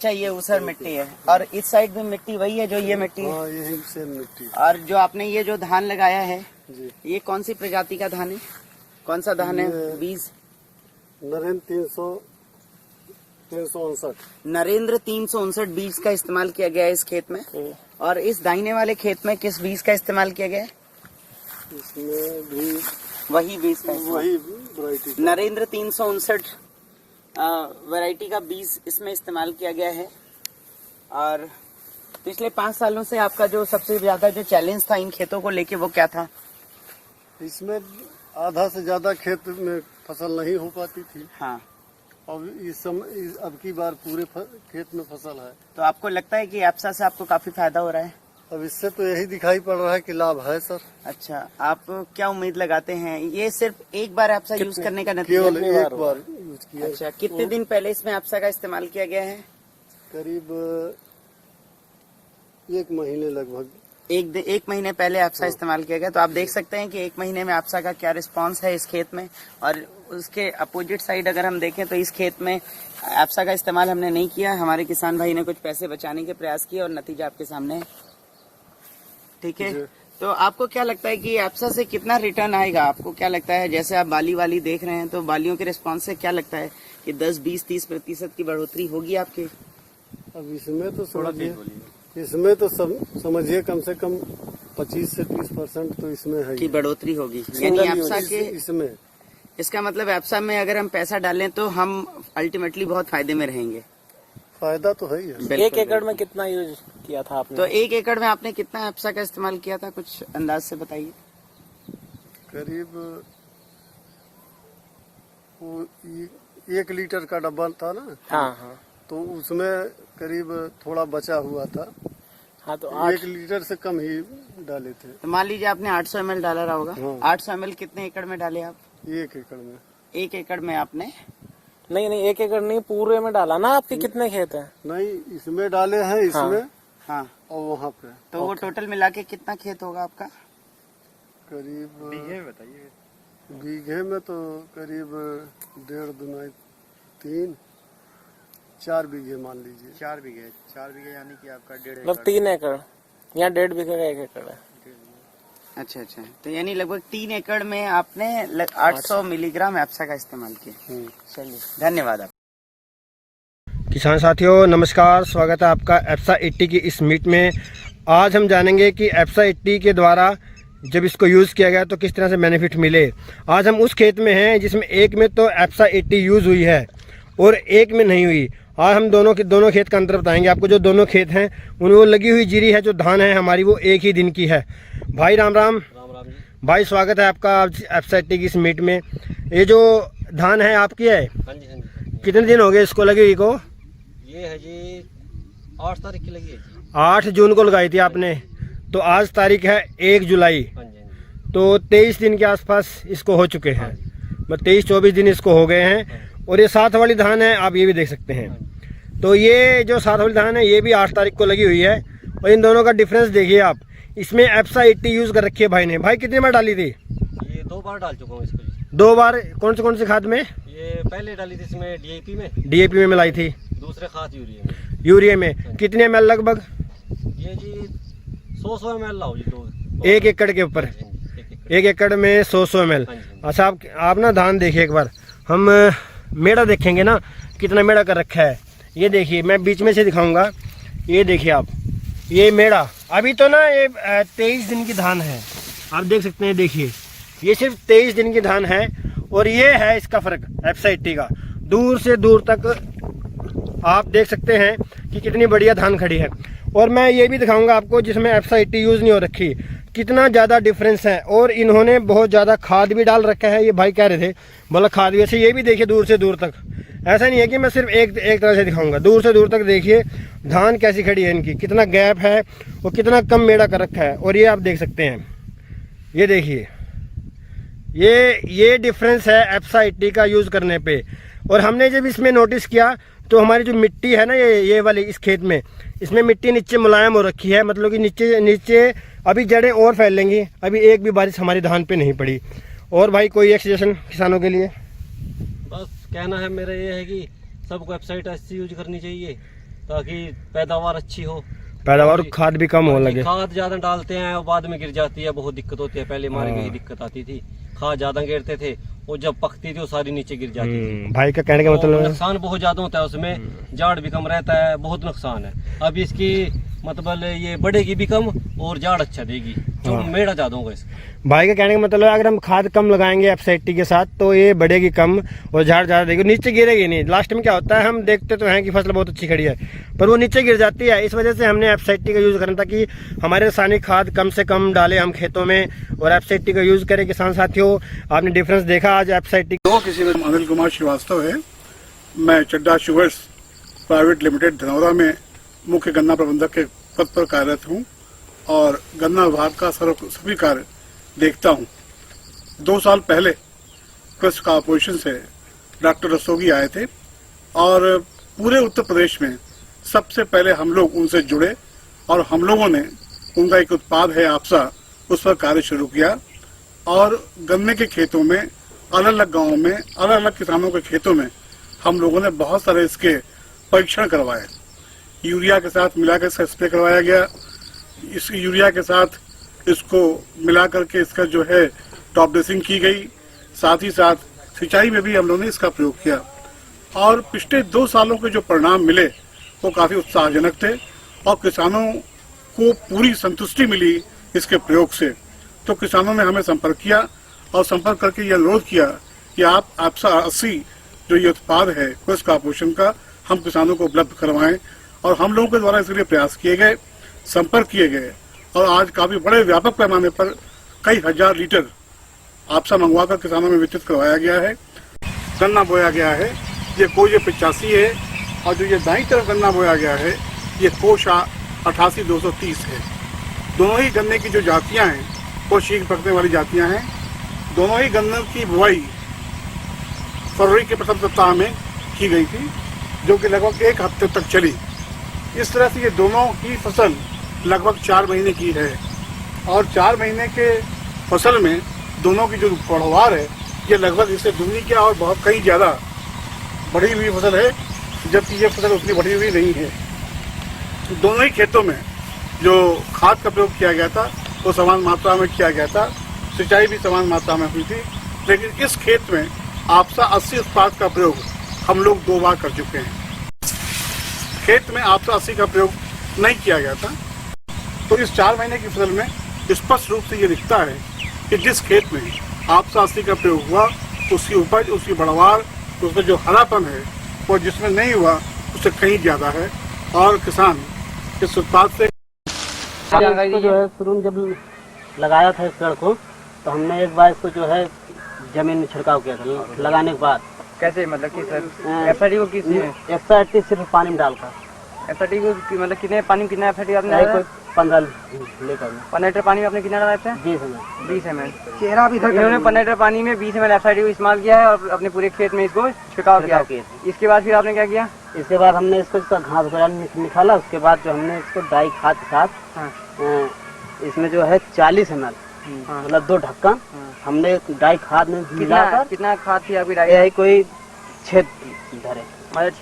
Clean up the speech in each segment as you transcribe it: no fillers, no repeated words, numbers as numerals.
अच्छा ये ऊसर मिट्टी है, और इस साइड भी मिट्टी वही है जो ये मिट्टी है? हाँ, यही सेम मिट्टी। और जो आपने ये जो धान लगाया है जी, ये कौन सी प्रजाति का धान है? कौन सा धान है? बीज नरेंद्र 359। नरेंद्र 359 बीज का इस्तेमाल किया गया है इस खेत में। और इस दाहिने वाले खेत में किस बीज का इस्तेमाल किया गया है? इसमें भी वही बीज का, वही वैरायटी नरेंद्र 359 वैरायटी का बीज इसमें इस्तेमाल किया गया है। और पिछले 5 सालों से आपका जो सबसे ज्यादा जो चैलेंज था इन खेतों को लेके वो क्या था? इसमें आधा से ज्यादा खेत में फसल नहीं हो पाती थी। हाँ, अब अब की बार पूरे खेत में फसल है। तो आपको लगता है कि एप्सा से आपको काफी फायदा हो रहा है? अब इससे तो यही दिखाई पड़ रहा है कि लाभ है सर। अच्छा, आप क्या उम्मीद लगाते हैं? ये सिर्फ एक बार एप्सा यूज करने का नतीजा? केवल एक बार यूज किया। अच्छा, कितने दिन पहले इसमें एप्सा का इस्तेमाल किया गया है? करीब 1 महीने लगभग। एक महीने पहले एप्सा इस्तेमाल किया गया। तो आप देख सकते हैं कि 1 महीने में एप्सा का क्या रिस्पांस है इस खेत में। और उसके अपोजिट साइड अगर हम देखें तो इस खेत में एप्सा का इस्तेमाल हमने नहीं किया। हमारे किसान भाई ने कुछ पैसे बचाने के प्रयास किए और नतीजा आपके सामने है। ठीक है, तो आपको क्या लगता है कि एप्सा से कितना रिटर्न आएगा? आपको क्या लगता है, जैसे आप बाली वाली देख रहे हैं तो बालियों के रिस्पांस से क्या लगता है कि 10, 20, 30% की बढ़ोतरी होगी आपकी? अब इसमें तो समझिए कम से कम 25 से 30% तो इसमें है की बढ़ोतरी होगी। यानी एप्सा के इसमें, इसका मतलब एप्सा में अगर हम पैसा डालें तो हम अल्टीमेटली बहुत फायदे में रहेंगे। फायदा तो है ही है। 1 एकड़ में कितना यूज किया था आपने? तो 1 एकड़ में आपने कितना एप्सा का इस्तेमाल किया था, कुछ अंदाज से बताइए। करीब वो 1 लीटर का डब्बा था ना। हाँ हाँ, तो उसमें करीब थोड़ा बचा हुआ था। हाँ तो 1 लीटर से कम ही डाले थे। तो मान लीजिए आपने 800 ml डाला रहा होगा। हाँ। 800 ml कितने एकड़ में डाले आप? 1 एकड़ में। 1 एकड़ में आपने नहीं 1 एकड़ नहीं, पूरे में डाला ना। आपके कितने खेत हैं? नहीं, इसमें डाले हैं, इसमें हाँ, और वहाँ पे। तो वो टोटल मिला के कितना खेत होगा आपका? करीब बीघे में बताइए। बीघे में तो करीब 1.5 दूना 3, 4 बीघे मान लीजिए। 4 बीघे। 4 बीघे यानी कि आपका 1.5 मतलब 3 एकड़। यहाँ 1.5 बीघे का 1 एकड़ है। अच्छा, तो यानी लगभग 3 एकड़ में आपने 800 मिलीग्राम एप्सा का इस्तेमाल किया। चलिए, धन्यवाद आप। किसान साथियों नमस्कार, स्वागत है आपका एप्सा 80 की इस मीट में। आज हम जानेंगे कि एप्सा 80 के द्वारा जब इसको यूज़ किया गया तो किस तरह से बेनिफिट मिले। आज हम उस खेत में हैं जिसमें एक में तो एप्सा 80 यूज़ हुई है और एक में नहीं हुई। आज हम दोनों खेत का अंतर बताएंगे आपको। जो दोनों खेत हैं उनमें वो लगी हुई जीरी है, जो धान है हमारी वो एक ही दिन की है। भाई राम राम। राम जी। भाई स्वागत है आपका एप्सा 80 की इस मीट में। ये जो धान है आपकी है, हाँ जी हाँ जी। कितने दिन हो गए इसको लगी हुई को? ये है जी 8 तारीख की लगी है जी। 8 जून को लगाई थी आपने, तो आज तारीख है 1 जुलाई। हाँ जी। तो 23 दिन के आसपास इसको हो चुके हैं। 23-24 दिन इसको हो गए हैं। और ये 7 वाली धान है, आप ये भी देख सकते हैं। तो ये जो 7 वाली धान है ये भी 8 तारीख को लगी हुई है। और इन दोनों का डिफरेंस देखिए आप। इसमें एप्सा 80 यूज़ कर रखी है भाई ने। भाई कितनी बार डाली थी? ये 2 बार डाल चुका हूँ इसको जी। 2 बार। कौन सी खाद में? ये पहले डाली थी इसमें DAP में। DAP में मिलाई थी। दूसरे खाद यूरिया में। यूरिया में कितने ml लगभग? ये जी 100 ml लाओ जी। 1 एकड़ के ऊपर? 1 एकड़ में 100 ml। अच्छा, आप ना धान देखिए एक बार। हम मेड़ा देखेंगे ना कितना मेड़ा कर रखा है। ये देखिए, मैं बीच में से दिखाऊंगा। ये देखिए आप, ये मेड़ा अभी तो ना ये 23 दिन की धान है, आप देख सकते हैं। देखिए ये सिर्फ 23 दिन की धान है। और ये है इसका फ़र्क एप्सा 80 का। दूर से दूर तक आप देख सकते हैं कि कितनी बढ़िया धान खड़ी है। और मैं ये भी दिखाऊंगा आपको जिसमें एप्सा 80 यूज़ नहीं हो रखी, कितना ज़्यादा डिफरेंस है। और इन्होंने बहुत ज़्यादा खाद भी डाल रखा है। ये भाई कह रहे थे बोला खाद वैसे। ये भी देखिए दूर से दूर तक, ऐसा नहीं है कि मैं सिर्फ एक तरह से दिखाऊंगा। दूर से दूर तक देखिए धान कैसी खड़ी है इनकी, कितना गैप है और कितना कम मेड़ा कर रखा है। और ये आप देख सकते हैं, ये देखिए, ये डिफरेंस है एप्सा 80 का यूज़ करने पे। और हमने जब इसमें नोटिस किया तो हमारी जो मिट्टी है ना, ये वाली इस खेत में, इसमें मिट्टी नीचे मुलायम हो रखी है। मतलब कि नीचे अभी जड़ें और फैलेंगी। अभी एक भी बारिश हमारी धान पे नहीं पड़ी। और भाई कोई एक सजेशन किसानों के लिए? बस कहना है मेरा ये है कि सबको एप्सा 80 यूज करनी चाहिए। ताकि पैदावार अच्छी हो। पैदावार खाद भी कम हो लगे। खाद ज्यादा डालते हैं और बाद में गिर जाती है, बहुत दिक्कत होती है। पहले हमारे यही दिक्कत आती थी, खाद ज्यादा गिरते थे और जब पकती थी वो सारी नीचे गिर जाती थी। भाई का कहने का मतलब है नुकसान बहुत ज्यादा होता है उसमें, झाड़ भी कम रहता है, बहुत नुकसान है। अब इसकी मतलब ये बढ़ेगी भी कम और झाड़ अच्छा देगी, जो मेड़ा ज्यादा होगा इसका। भाई का कहने का मतलब है अगर हम खाद कम लगाएंगे एफसाइटी के साथ तो ये बढ़ेगी कम और झाड़ ज्यादा देगी, नीचे गिरेगी नहीं। लास्ट में क्या होता है, हम देखते तो हैं कि फसल बहुत अच्छी खड़ी है पर वो नीचे गिर जाती है। इस वजह से हमने एफसाइटी का यूज करना था कि हमारे रासायनिक खाद कम से कम डाले हम खेतों में और एफसाइटी का यूज करें। किसान साथियों, आपने डिफरेंस देखा आज एफसाइटी। किसी में अनिल कुमार श्रीवास्तव है, मैं चड्डा शुगर्स प्राइवेट लिमिटेड धनौरा में मुख्य गन्ना प्रबंधक के पद पर कार्यरत हूँ और गन्ना विभाग का सभी कार्य देखता हूँ। 2 साल पहले कृषि कॉर्पोरेशन से डॉक्टर रस्तोगी आए थे और पूरे उत्तर प्रदेश में सबसे पहले हम लोग उनसे जुड़े और हम लोगों ने उनका एक उत्पाद है आपसा, उस पर कार्य शुरू किया और गन्ने के खेतों में अलग अलग गांवों में अलग अलग किसानों के खेतों में हम लोगों ने बहुत सारे इसके परीक्षण करवाए। यूरिया के साथ मिलाकर इसका स्प्रे करवाया गया, इस यूरिया के साथ इसको मिला करके इसका जो है टॉप ड्रेसिंग की गई, साथ ही साथ सिंचाई में भी हम लोगों ने इसका प्रयोग किया और पिछले 2 सालों के जो परिणाम मिले वो काफी उत्साहजनक थे और किसानों को पूरी संतुष्टि मिली इसके प्रयोग से। तो किसानों ने हमें संपर्क किया और संपर्क करके यह अनुरोध किया कि आप आपसा 80 जो ये उत्पाद है कृषि कॉर्पोरेशन का, हम किसानों को उपलब्ध करवाएं और हम लोगों के द्वारा इसके लिए प्रयास किए गए, संपर्क किए गए और आज काफी बड़े व्यापक पैमाने पर कई हजार लीटर आपसा मंगवाकर किसानों में वितरित करवाया गया है। गन्ना बोया गया है, ये कोश 85 है और जो ये दाईं तरफ गन्ना बोया गया है ये कोश 88-230 है। दोनों ही गन्ने की जो जातियां हैं वो शीघ्र पकने वाली जातियां हैं। दोनों ही गन्ने की बुआई फरवरी के प्रथम सप्ताह में की गई थी जो कि लगभग 1 हफ्ते तक चली। इस तरह से ये दोनों ही फसल लगभग 4 महीने की है और 4 महीने के फसल में दोनों की जो पैदावार है ये लगभग इससे दुगनी क्या और बहुत कहीं ज्यादा बढ़ी हुई फसल है, जबकि ये फसल उतनी बढ़ी हुई नहीं है। दोनों ही खेतों में जो खाद का प्रयोग किया गया था वो समान मात्रा में किया गया था, सिंचाई भी समान मात्रा में हुई थी, लेकिन इस खेत में आपसा 80 उत्पाद का प्रयोग हम लोग 2 बार कर चुके हैं। खेत में आपसा 80 का प्रयोग नहीं किया गया था। तो इस 4 महीने की फसल में स्पष्ट रूप से ये दिखता है कि जिस खेत में आपसा 80 का प्रयोग हुआ उसकी उपज, उसकी बढ़वार, उसका जो हरापन है वो जिसमें नहीं हुआ उससे कहीं ज्यादा है और किसान इस उत्पाद से इसको जो है शुरू में जब लगाया था इस पेड़ को तो हमने एक बार इसको जो है जमीन में छिड़काव किया था लगाने के बाद। कैसे मतलब कि सर एफआईडी को किस एफआईडी सिर्फ पानी में डालकर। एफआईडी को मतलब कितने पानी में कितना एफआईडी आपने कोई 15 लीटर में 15 लीटर पानी में आपने कितना डाला था? 20 ml। चेहरा भी इन्होंने 15 लीटर पानी में 20 ml एफआईडी को इस्तेमाल किया है और अपने पूरे खेत में इसको छिड़काव किया। इसके बाद फिर आपने क्या किया? इसके बाद हमने इसको घास वगैरह निकाला। उसके बाद जो हमने इसको डाई खाद के साथ इसमें जो है 40 ml मतलब 2 ढक्कन हमने डाई खाद में मिलाकर। कितना खाद थी आपकी डाई? यही कोई 6 धरे मतलब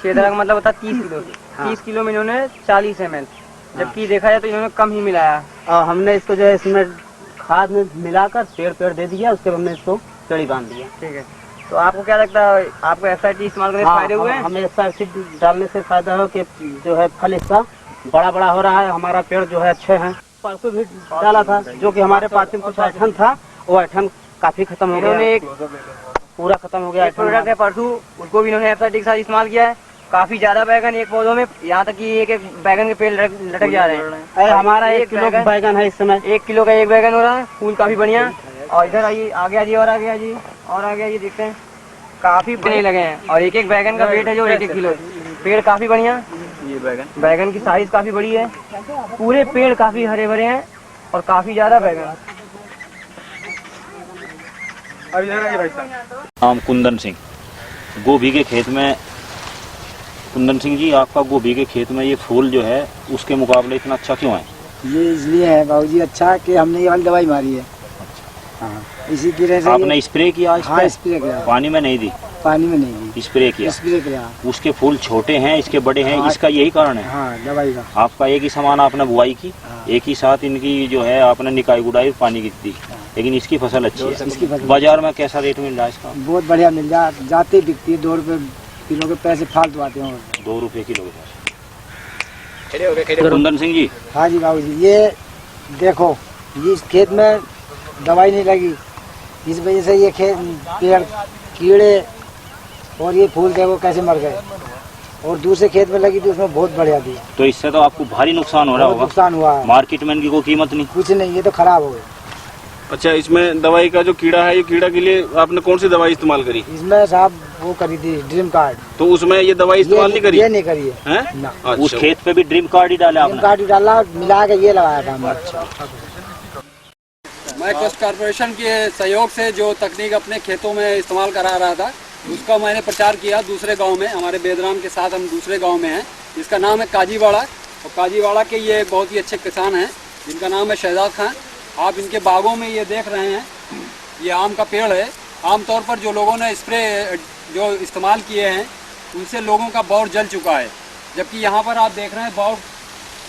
6 धरा का मतलब होता 30 किलो। 30 किलो में इन्होंने 40 ml, जबकि देखा जाए तो इन्होंने कम ही मिलाया। और हमने इसको जो है इसमें खाद में मिलाकर पेड़ दे दिया। उसके बाद हमने इसको पेड़ी बांध दिया। ठीक है, तो आपको क्या लगता है आपको एफआईडी इस्तेमाल करने से फायदे हुए? हमें एफआईडी डालने से फायदा हो कि जो है फल इसका बड़ा हो रहा है, हमारा पेड़ जो है अच्छे हैं। परसों भी डाला था जो कि हमारे पास में कुछ ऐठन था, वो ऐठन काफी खत्म हो गया। इन्होंने एक पूरा खत्म हो गया। प्रोडक्ट है परसों, उसको भी इन्होंने एफआईडी के साथ इस्तेमाल किया है। काफी ज्यादा बैगन एक पौधों में, यहाँ तक कि एक बैगन के पेड़ लटक जा रहे हैं। हमारा 1 किलो बैगन है इस समय। 1 किलो का 1 बैगन हो रहा है। फूल काफी बढ़िया। और इधर आइए, आगे आइए और आगे आइए और आगे आइए, देखते हैं काफी बने लगे हैं और एक बैगन का वेट है जो 1 किलो। पेड़ काफी बढ़िया, ये बैगन की साइज काफी बड़ी है। पूरे पेड़ काफी हरे भरे हैं और काफी ज्यादा बैगन। नाम कुंदन सिंह, गोभी के खेत में। कुंदन सिंह जी, आपका गोभी के खेत में ये फूल जो है उसके मुकाबले इतना अच्छा क्यों है? ये इसलिए है बाबूजी अच्छा कि हमने ये वाली दवाई मारी है। हाँ, इसी की वजह से आपने स्प्रे किया? हाँ, स्प्रे किया। पानी में नहीं दी? पानी में नहीं दी, स्प्रे किया। स्प्रे किया। उसके फूल छोटे हैं, इसके बड़े हैं, हाँ। इसका यही कारण है। हाँ, दवाई का। आपका एक ही समान आपने बुआई की, हाँ। एक ही साथ इनकी जो है आपने निकाई गुड़ाई पानी की दी, लेकिन इसकी फसल अच्छी इसकी है। फसल बाजार में कैसा रेट मिल रहा है इसका? बहुत बढ़िया मिल जाते बिकती है, 2 रुपए किलो के पैसे फालतू आते हैं। 2 रुपए किलो के पास। कुंदन सिंह जी, हाँ जी बाबू जी, ये देखो, ये इस खेत में दवाई नहीं लगी, इस वजह से ये खेत पेड़ कीड़े और ये फूल देखो कैसे मर गए, और दूसरे खेत में लगी थी उसमें बहुत बढ़िया थी। तो इससे तो आपको भारी नुकसान हो रहा बहुत होगा। नुकसान हुआ है, मार्केट में इनकी कोई कीमत नहीं। कुछ नहीं, ये तो खराब हो गए। अच्छा, इसमें दवाई का जो कीड़ा है, ये कीड़ा के लिए आपने कौन सी दवाई इस्तेमाल करी? इसमें साहब वो करी थी ड्रीम कार्ड, तो उसमें ये दवाई इस्तेमाल नहीं करी? ये नहीं करी है, हैं? ना। उस खेत पे भी ड्रीम कार्ड ही डाला ड्रीम आपने? कार्ड डाला, मिला के ये लगाया था हमने। अच्छा, मैं कोस्ट कॉर्पोरेशन के सहयोग से जो तकनीक अपने खेतों में इस्तेमाल करा रहा था, उसका मैंने प्रचार किया दूसरे गांव में। हमारे बेदराम के साथ हम दूसरे गांव में हैं, जिसका नाम है काजीवाड़ा, और काजीवाड़ा के ये बहुत ही अच्छे किसान हैं जिनका नाम है शहजाद खान। आप इनके बागों में ये देख रहे हैं, ये आम का पेड़ है। आमतौर पर जो लोगों ने स्प्रे जो इस्तेमाल किए हैं, उनसे लोगों का बौर जल चुका है, जबकि यहाँ पर आप देख रहे हैं बौर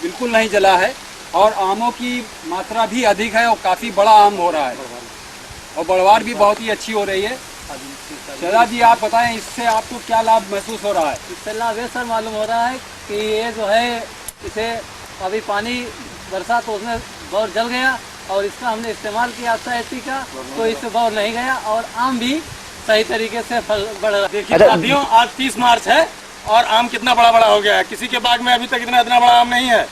बिल्कुल नहीं जला है, और आमों की मात्रा भी अधिक है और काफ़ी बड़ा आम हो रहा है, और बढ़वार भी बहुत ही अच्छी हो रही है। शहजाद जी, आप बताएं, इससे आपको क्या लाभ महसूस हो रहा है? इससे लाभ ये सर मालूम हो रहा है कि ये जो है, इसे अभी पानी बरसा तो उसमें बौर जल गया, और इसका हमने इस्तेमाल किया SIT का, तो इससे बौर नहीं गया और आम भी सही तरीके से फल बढ़ रहा है। देखिए साथियों, आज 30 मार्च है और आम कितना बड़ा बड़ा हो गया है। किसी के बाग में अभी तक इतना बड़ा आम नहीं है।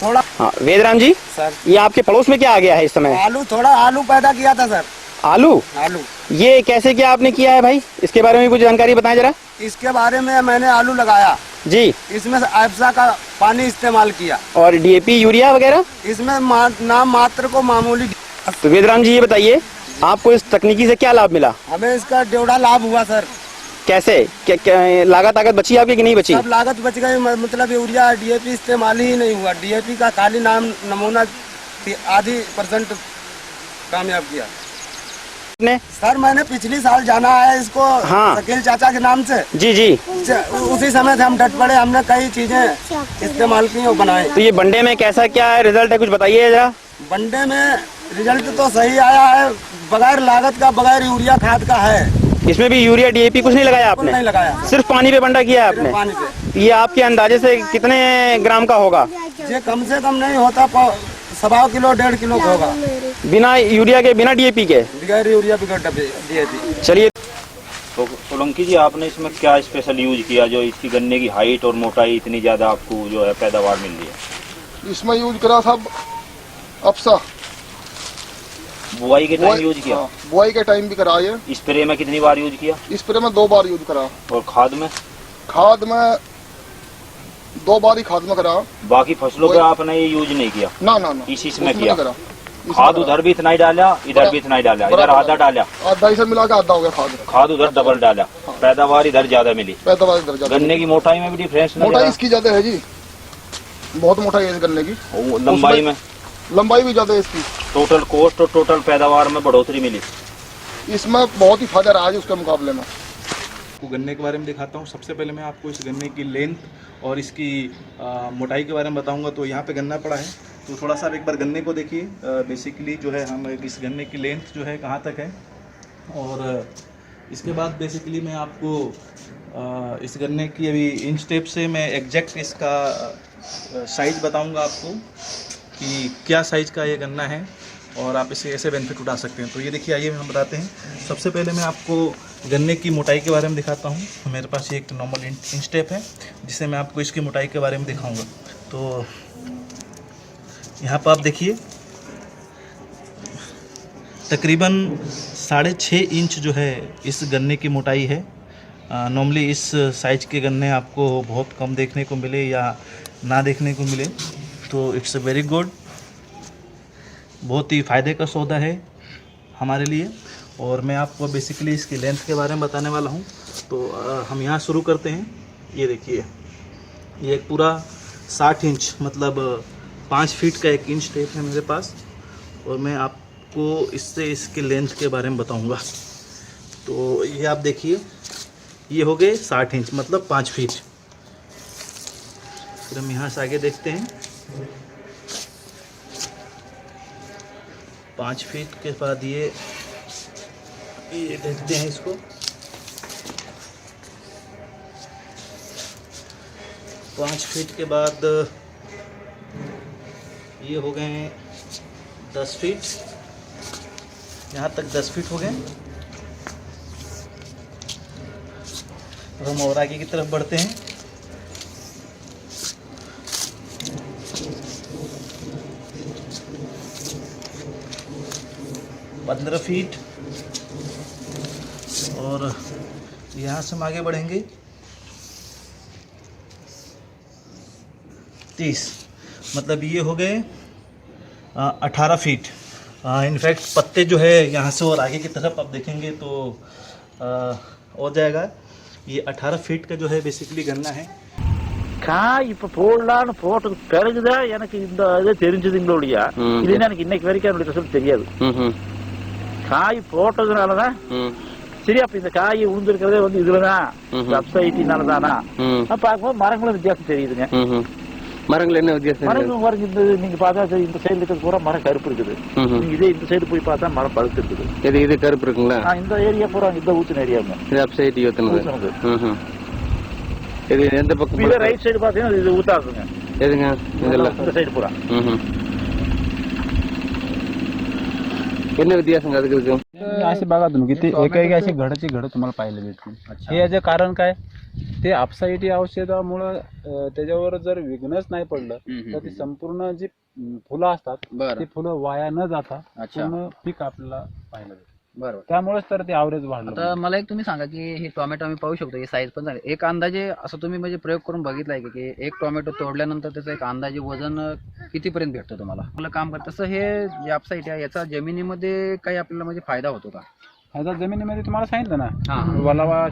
थोड़ा हाँ, वेदराम जी सर, ये आपके पड़ोस में क्या आ गया है इस समय? आलू पैदा किया था सर। आलू? आलू ये कैसे क्या आपने किया है भाई? इसके बारे में कुछ जानकारी बताएं जरा। इसके बारे में मैंने आलू लगाया जी। इसमें एप्सा का पानी इस्तेमाल किया और DAP यूरिया वगैरह? इसमें नाम मात्र को मामूली। तो वेदराम जी ये बताइए, आपको इस तकनीकी से क्या लाभ मिला? हमें इसका डेढ़ा लाभ हुआ सर। कैसे? क्या लागत बची आपकी कि नहीं बची? सब लागत बच गई, मतलब यूरिया DAP इस्तेमाल ही नहीं हुआ। DAP का खाली नमूना आधी % कामयाब किया ने? सर मैंने पिछली साल जाना है इसको, हाँ। शकील चाचा के नाम से। जी जी। उसी समय से हम डट पड़े, हमने कई चीजें इस्तेमाल की और बनाए। तो ये बंडे में कैसा क्या रिजल्ट है, कुछ बताइए जरा। बंडे में रिजल्ट तो सही आया है, बगैर लागत का, बगैर यूरिया खाद का है। इसमें भी यूरिया DAP कुछ नहीं लगाया आपने? नहीं लगाया, सिर्फ पानी पे बंडा किया है आपने? पानी पे। ये आपके अंदाजे से कितने ग्राम का होगा? ये कम से कम नहीं होता 1.25 किलो 1.5 किलो का होगा, बिना यूरिया के, बिना DAP के? बगैर यूरिया बगैर DAP। चलिए। तो सोलंकी जी, आपने इसमें क्या स्पेशल यूज किया जो इसकी गन्ने की हाइट और मोटाई इतनी ज्यादा आपको जो है पैदावार मिल रही है? इसमें यूज करा सब अप्सा। बुआई के टाइम यूज किया? बुआई के टाइम भी करा ये। स्प्रे में कितनी बार यूज किया? स्प्रे में 2 बार यूज करा, और खाद में? खाद में 2 बार ही खाद में करा। बाकी फसलों पे आपने ये यूज नहीं किया? ना ना ना, इसी में उसमें किया? नहीं करा। खाद उधर भी इतना ही डाला, इधर भी इतना ही डाला, इधर आधा डाला, आधा से मिला के आधा हो गया खाद। खाद उधर डबल डाला, पैदावार इधर ज्यादा मिली। पैदावार इधर ज्यादा। गन्ने की मोटाई में भी डिफरेंस मोटाई इसकी ज्यादा है जी, बहुत मोटाई है इस गन्ने की। लंबाई में? लंबाई भी ज्यादा है इसकी। टोटल कॉस्ट और टोटल पैदावार में बढ़ोतरी मिली? इसमें बहुत ही फायदा रहा है उसके मुकाबले में। आपको गन्ने के बारे में दिखाता हूँ। सबसे पहले मैं आपको इस गन्ने की लेंथ और इसकी मोटाई के बारे में बताऊंगा। तो यहाँ पे गन्ना पड़ा है, तो थोड़ा सा एक बार गन्ने को देखिए। बेसिकली जो है हम इस गन्ने की लेंथ जो है कहाँ तक है, और इसके बाद बेसिकली मैं आपको इस गन्ने की अभी इंच टेप से मैं एग्जैक्ट इसका साइज़ बताऊंगा आपको कि क्या साइज़ का ये गन्ना है और आप इसे ऐसे बेनिफिट उठा सकते हैं। तो ये देखिए, आइए हम बताते हैं। सबसे पहले मैं आपको गन्ने की मोटाई के बारे में दिखाता हूँ। मेरे पास ये एक नॉर्मल इंच टेप है जिससे मैं आपको इसकी मोटाई के बारे में दिखाऊंगा। तो यहाँ पर आप देखिए, तकरीबन 6.5 इंच जो है इस गन्ने की मोटाई है। नॉर्मली इस साइज के गन्ने आपको बहुत कम देखने को मिले या ना देखने को मिले, तो इट्स अ वेरी गुड, बहुत ही फ़ायदे का सौदा है हमारे लिए। और मैं आपको बेसिकली इसकी लेंथ के बारे में बताने वाला हूँ। तो हम यहाँ शुरू करते हैं। ये देखिए, ये एक पूरा 60 इंच मतलब 5 फीट का एक इंच टेप है मेरे पास, और मैं आपको इससे इसके लेंथ के बारे में बताऊँगा। तो ये आप देखिए, ये हो गए 60 इंच, मतलब 5 फीट। फिर हम यहाँ से आगे देखते हैं। 5 फीट के बाद ये देखते हैं इसको। 5 फीट के बाद ये हो गए हैं 10 फीट। यहाँ तक 10 फीट हो गए। अब हम और आगे की तरफ बढ़ते हैं। पंद्रह फीट, और यहाँ से हम आगे बढ़ेंगे 30, मतलब ये हो गए 18 फीट। इनफैक्ट पत्ते जो है यहाँ से और आगे की तरफ आप देखेंगे तो हो जाएगा। ये 18 फीट का जो है बेसिकली गन्ना है। காய் இப்ப போடலான்னு போட்டது பிறகுதான் எனக்கு இந்த இது தெரிஞ்சதுங்களோ இல்லையா, இல்லைன்னா எனக்கு இன்னைக்கு வரைக்கும் என்னுடைய ரிசல்ட் தெரியாது. காய் போட்டதுனாலதான் சரி, அப்ப இந்த காய் உழுந்திருக்கிறதே வந்து இதுலதான் சப்சைட்டினாலதானா பார்க்கும்போது மரங்களும் வித்தியாசம் தெரியுதுங்க. மரங்கள் என்ன வித்தியாசம்? மரங்கள் பாருங்க, இந்த நீங்க பார்த்தா சரி, இந்த சைடுல இருக்கிறது பூரா மரம் கருப்பு இருக்குது. நீங்க இதே இந்த சைடு போய் பார்த்தா மரம் பழுத்து இருக்குது. இது கருப்பு இருக்குங்களா? இந்த ஏரியா பூரா இந்த ஊத்துன ஏரியாங்க. இது அப்சைட் ஊத்துனது. இது எந்த பக்கம்? இதே ரைட் சைடு பாத்தீங்கன்னா இது ஊத்தாதுங்க. எதுங்க? இதெல்லாம் இந்த சைடு பூரா. என்ன வித்திयासंग அதுக்கு இருக்கு? असे बघा तुम्ही किती एकाएकी अशी घडाची घड तुम्हाला पाहायला भेटतील. हे याचे कारण काय? ते अपसाईटी औषधामुळे त्याच्यावर जर विघ्नच नाही पडलं तर ती संपूर्ण जी फुलं असतात ती फुलं वाया न जाता पूर्ण पीक आपल्याला पाहायला भेटतं. बरोबर, त्यामुळेच तर ते ॲव्हरेज वाढलं. आता मला एक तुम्ही सांगा की हे टोमॅटो आम्ही पाहू शकतो, हे साईज पण झाली. एक अंदाजे असं तुम्ही म्हणजे प्रयोग करून बघितलाय की एक टोमॅटो तोडल्यानंतर त्याचं एक अंदाजे वजन कितीपर्यंत भेटतं तुम्हाला? मला काम करत तसं हे जे अपसाईट आहे याचा जमिनीमध्ये काही आपल्याला म्हणजे फायदा होतो का? फायदा जमिनीमध्ये तुम्हाला सांगितलं ना, वलावा